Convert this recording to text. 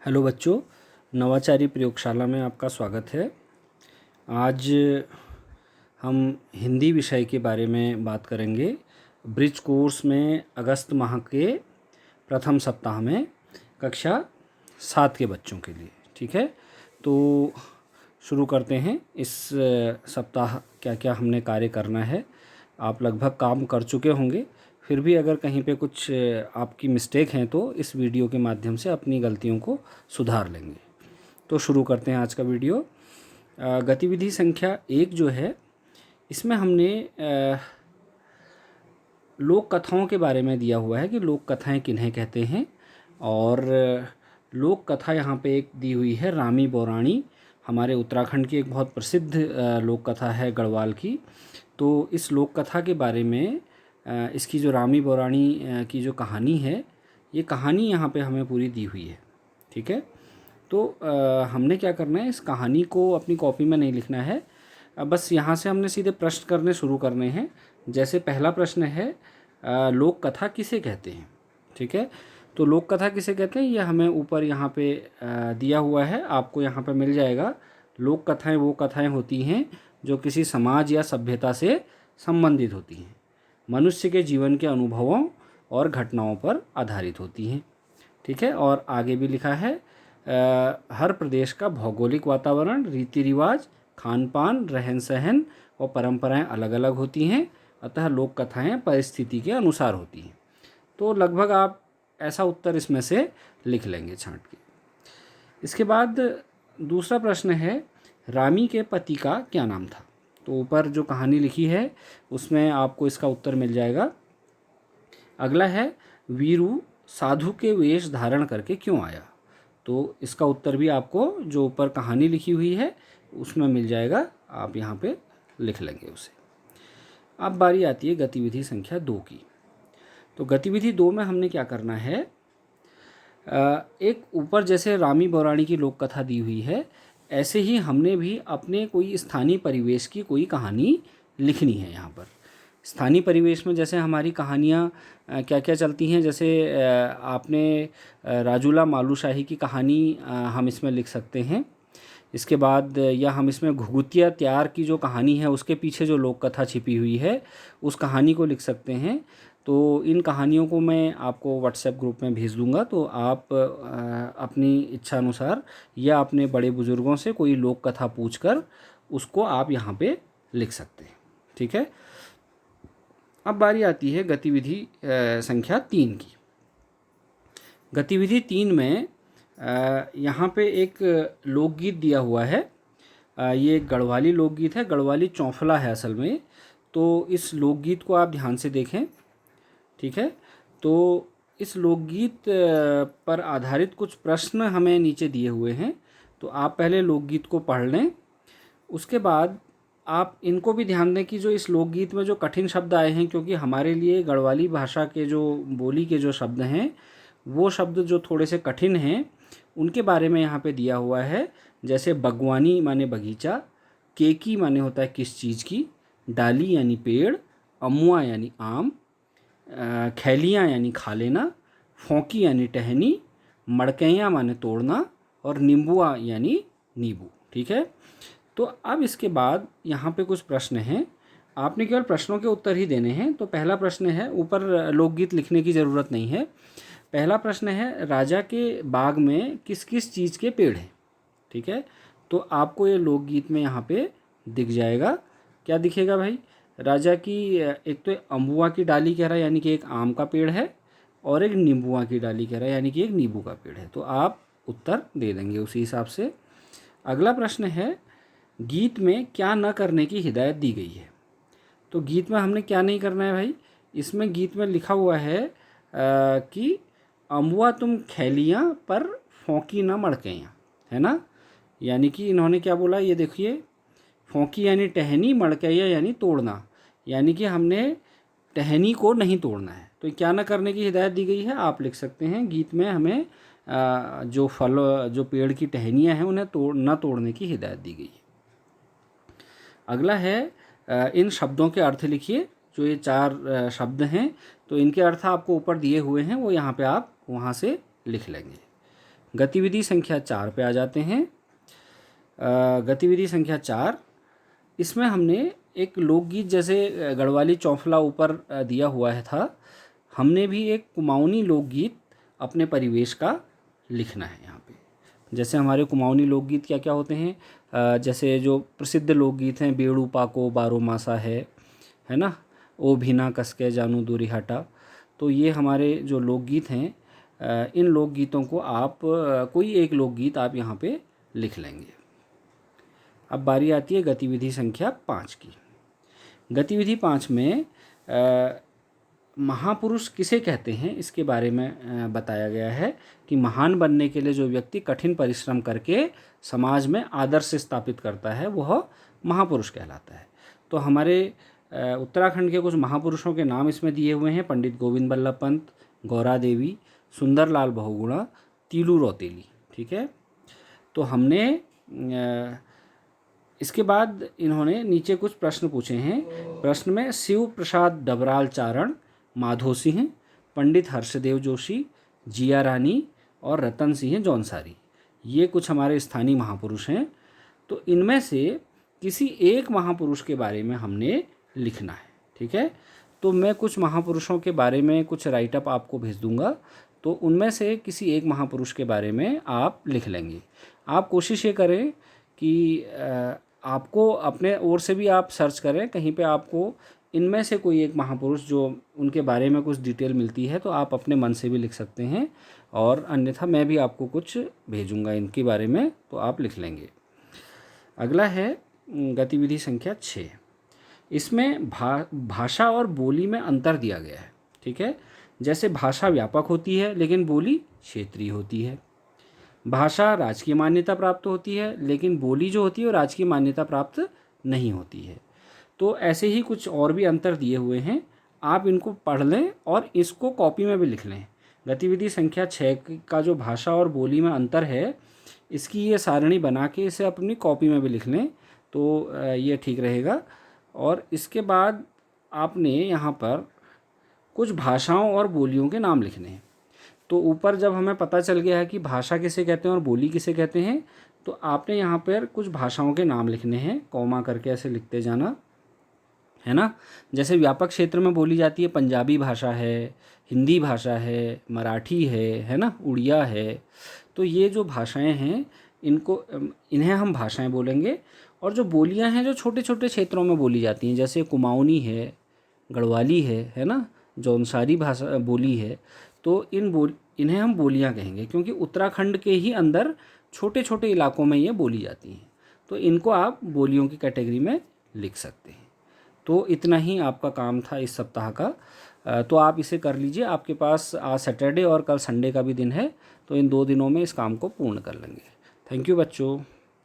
Hello बच्चों, नवाचारी प्रयोगशाला में आपका स्वागत है। आज हम हिंदी विषय के बारे में बात करेंगे। ब्रिज कोर्स में अगस्त माह के प्रथम सप्ताह में कक्षा 7 के बच्चों के लिए। ठीक है, तो शुरू करते हैं। इस सप्ताह क्या क्या हमने कार्य करना है, आप लगभग काम कर चुके होंगे। फिर भी अगर कहीं पे कुछ आपकी मिस्टेक हैं तो इस वीडियो के माध्यम से अपनी गलतियों को सुधार लेंगे। तो शुरू करते हैं आज का वीडियो। गतिविधि संख्या 1 जो है, इसमें हमने लोक कथाओं के बारे में दिया हुआ है कि लोक कथाएं किन्हें कहते हैं। और लोक कथा यहाँ पे एक दी हुई है रामी बौराणी, हमारे उत्तराखंड की एक बहुत प्रसिद्ध लोक कथा है गढ़वाल की। तो इस लोक कथा के बारे में इसकी जो रामी बौराणी की जो कहानी है, ये कहानी यहाँ पे हमें पूरी दी हुई है। ठीक है, तो हमने क्या करना है, इस कहानी को अपनी कॉपी में नहीं लिखना है। बस यहाँ से हमने सीधे प्रश्न करने शुरू करने हैं। जैसे पहला प्रश्न है, लोक कथा किसे कहते हैं। ठीक है, तो लोक कथा किसे कहते हैं ये हमें ऊपर यहाँ पे दिया हुआ है, आपको यहाँ पे मिल जाएगा। लोक कथाएँ वो कथाएँ होती हैं जो किसी समाज या सभ्यता से संबंधित होती हैं, मनुष्य के जीवन के अनुभवों और घटनाओं पर आधारित होती हैं। ठीक है, और आगे भी लिखा है, हर प्रदेश का भौगोलिक वातावरण, रीति रिवाज, खान पान, रहन सहन और परंपराएं अलग अलग होती हैं, अतः लोक कथाएँ परिस्थिति के अनुसार होती हैं। तो लगभग आप ऐसा उत्तर इसमें से लिख लेंगे छांट के। इसके बाद दूसरा प्रश्न है, रामी के पति का क्या नाम था। तो ऊपर जो कहानी लिखी है उसमें आपको इसका उत्तर मिल जाएगा। अगला है, वीरू साधु के वेश धारण करके क्यों आया। तो इसका उत्तर भी आपको जो ऊपर कहानी लिखी हुई है उसमें मिल जाएगा, आप यहाँ पे लिख लेंगे उसे। अब बारी आती है गतिविधि संख्या 2 की। तो गतिविधि 2 में हमने क्या करना है, एक ऊपर जैसे रामी बौराणी की लोक कथा दी हुई है, ऐसे ही हमने भी अपने कोई स्थानीय परिवेश की कोई कहानी लिखनी है। यहाँ पर स्थानीय परिवेश में जैसे हमारी कहानियाँ क्या क्या चलती हैं, जैसे आपने राजूला मालूशाही की कहानी हम इसमें लिख सकते हैं। इसके बाद या हम इसमें घुघुतिया त्यार की जो कहानी है उसके पीछे जो लोक कथा छिपी हुई है उस कहानी को लिख सकते हैं। तो इन कहानियों को मैं आपको व्हाट्सएप ग्रुप में भेज दूंगा, तो आप अपनी इच्छा अनुसार या अपने बड़े बुजुर्गों से कोई लोक कथा पूछकर उसको आप यहाँ पे लिख सकते हैं। ठीक है, अब बारी आती है गतिविधि संख्या 3 की। गतिविधि 3 में यहाँ पे एक लोकगीत दिया हुआ है। ये एक गढ़वाली लोकगीत है, गढ़वाली चौफला है असल में। तो इस लोकगीत को आप ध्यान से देखें। ठीक है, तो इस लोकगीत पर आधारित कुछ प्रश्न हमें नीचे दिए हुए हैं, तो आप पहले लोकगीत को पढ़ लें। उसके बाद आप इनको भी ध्यान दें कि जो इस लोकगीत में जो कठिन शब्द आए हैं, क्योंकि हमारे लिए गढ़वाली भाषा के जो बोली के जो शब्द हैं वो शब्द जो थोड़े से कठिन हैं उनके बारे में यहाँ पे दिया हुआ है। जैसे बगवानी माने बगीचा, केकी माने होता है किस चीज़ की, डाली यानी पेड़, अमुआ यानी आम, खैलियाँ यानी खा लेना, फोंकी यानी टहनी, मड़कैयाँ माने तोड़ना और नींबुआ यानी नींबू। ठीक है, तो अब इसके बाद यहाँ पे कुछ प्रश्न हैं, आपने केवल प्रश्नों के उत्तर ही देने हैं। तो पहला प्रश्न है, ऊपर लोकगीत लिखने की ज़रूरत नहीं है। पहला प्रश्न है, राजा के बाग में किस किस चीज़ के पेड़ हैं। ठीक है, तो आपको ये लोकगीत में यहाँ पे दिख जाएगा। क्या दिखेगा भाई, राजा की एक तो अम्बुआ की डाली कह रहा है यानी कि एक आम का पेड़ है, और एक नींबुआ की डाली कह रहा है यानी कि एक नींबू का पेड़ है। तो आप उत्तर दे देंगे उसी हिसाब से। अगला प्रश्न है, गीत में क्या न करने की हिदायत दी गई है। तो गीत में हमने क्या नहीं करना है भाई, इसमें गीत में लिखा हुआ है कि अम्बुआ तुम खैलियाँ पर फोंकी ना मड़कैयाँ, है ना। यानी कि इन्होंने क्या बोला, ये देखिए, फोंकी यानी टहनी, मड़कैया यानी तोड़ना, यानी कि हमने टहनी को नहीं तोड़ना है। तो क्या न करने की हिदायत दी गई है, आप लिख सकते हैं गीत में हमें जो फल जो पेड़ की टहनियाँ हैं उन्हें न तोड़ने की हिदायत दी गई है। अगला है, इन शब्दों के अर्थ लिखिए। जो ये 4 शब्द हैं तो इनके अर्थ आपको ऊपर दिए हुए हैं, वो यहाँ पे आप वहाँ से लिख लेंगे। गतिविधि संख्या 4 पे आ जाते हैं। गतिविधि संख्या 4, इसमें हमने एक लोकगीत, जैसे गढ़वाली चौफला ऊपर दिया हुआ है था, हमने भी एक कुमाऊनी लोकगीत अपने परिवेश का लिखना है यहाँ पे। जैसे हमारे कुमाऊनी लोकगीत क्या क्या होते हैं, जैसे जो प्रसिद्ध लोकगीत हैं, बेड़ू पाको बारो मासा है ना, ओ भीना कसके जानू दूरी हटा। तो ये हमारे जो लोकगीत हैं, इन लोकगीतों को आप कोई एक लोकगीत आप यहाँ पे लिख लेंगे। अब बारी आती है गतिविधि संख्या 5 की। गतिविधि 5 में महापुरुष किसे कहते हैं इसके बारे में बताया गया है कि महान बनने के लिए जो व्यक्ति कठिन परिश्रम करके समाज में आदर्श स्थापित करता है वह महापुरुष कहलाता है। तो हमारे उत्तराखंड के कुछ महापुरुषों के नाम इसमें दिए हुए हैं: पंडित गोविंद बल्लभ पंत, गौरा देवी, सुंदरलाल बहुगुणा, तीलू रौतेली। ठीक है, तो हमने इसके बाद इन्होंने नीचे कुछ प्रश्न पूछे हैं। प्रश्न में शिव प्रसाद डबराल चारण, माधो सिंह, पंडित हर्षदेव जोशी, जिया रानी और रतन सिंह जौनसारी, ये कुछ हमारे स्थानीय महापुरुष हैं। तो इनमें से किसी एक महापुरुष के बारे में हमने लिखना है। ठीक है, तो मैं कुछ महापुरुषों के बारे में कुछ राइटअप आपको भेज दूंगा, तो उनमें से किसी एक महापुरुष के बारे में आप लिख लेंगे। आप कोशिश ये करें कि आपको अपने ओर से भी आप सर्च करें, कहीं पे आपको इनमें से कोई एक महापुरुष जो उनके बारे में कुछ डिटेल मिलती है तो आप अपने मन से भी लिख सकते हैं, और अन्यथा मैं भी आपको कुछ भेजूंगा इनके बारे में, तो आप लिख लेंगे। अगला है गतिविधि संख्या 6। इसमें भाषा और बोली में अंतर दिया गया है। ठीक है, जैसे भाषा व्यापक होती है लेकिन बोली क्षेत्रीय होती है। भाषा राजकीय मान्यता प्राप्त होती है लेकिन बोली जो होती है वो राजकीय मान्यता प्राप्त नहीं होती है। तो ऐसे ही कुछ और भी अंतर दिए हुए हैं, आप इनको पढ़ लें और इसको कॉपी में भी लिख लें। गतिविधि संख्या 6 का जो भाषा और बोली में अंतर है, इसकी ये सारणी बना के इसे अपनी कॉपी में भी लिख लें तो ये ठीक रहेगा। और इसके बाद आपने यहाँ पर कुछ भाषाओं और बोलियों के नाम लिखने हैं। तो ऊपर जब हमें पता चल गया है कि भाषा किसे कहते हैं और बोली किसे कहते हैं, तो आपने यहाँ पर कुछ भाषाओं के नाम लिखने हैं, कॉमा करके ऐसे लिखते जाना, है ना। जैसे व्यापक क्षेत्र में बोली जाती है पंजाबी भाषा है, हिंदी भाषा है, मराठी है ना, उड़िया है। तो ये जो भाषाएं हैं इन्हें हम भाषाएं बोलेंगे। और जो बोलियां हैं जो छोटे छोटे क्षेत्रों में बोली जाती हैं, जैसे कुमाऊनी है, गढ़वाली है ना, जौनसारी भाषा बोली है, तो इन्हें हम बोलियां कहेंगे, क्योंकि उत्तराखंड के ही अंदर छोटे छोटे इलाकों में ये बोली जाती हैं। तो इनको आप बोलियों की कैटेगरी में लिख सकते हैं। तो इतना ही आपका काम था इस सप्ताह का। तो आप इसे कर लीजिए। आपके पास आज सैटरडे और कल संडे का भी दिन है, तो इन 2 दिनों में इस काम को पूर्ण कर लेंगे। थैंक यू बच्चों।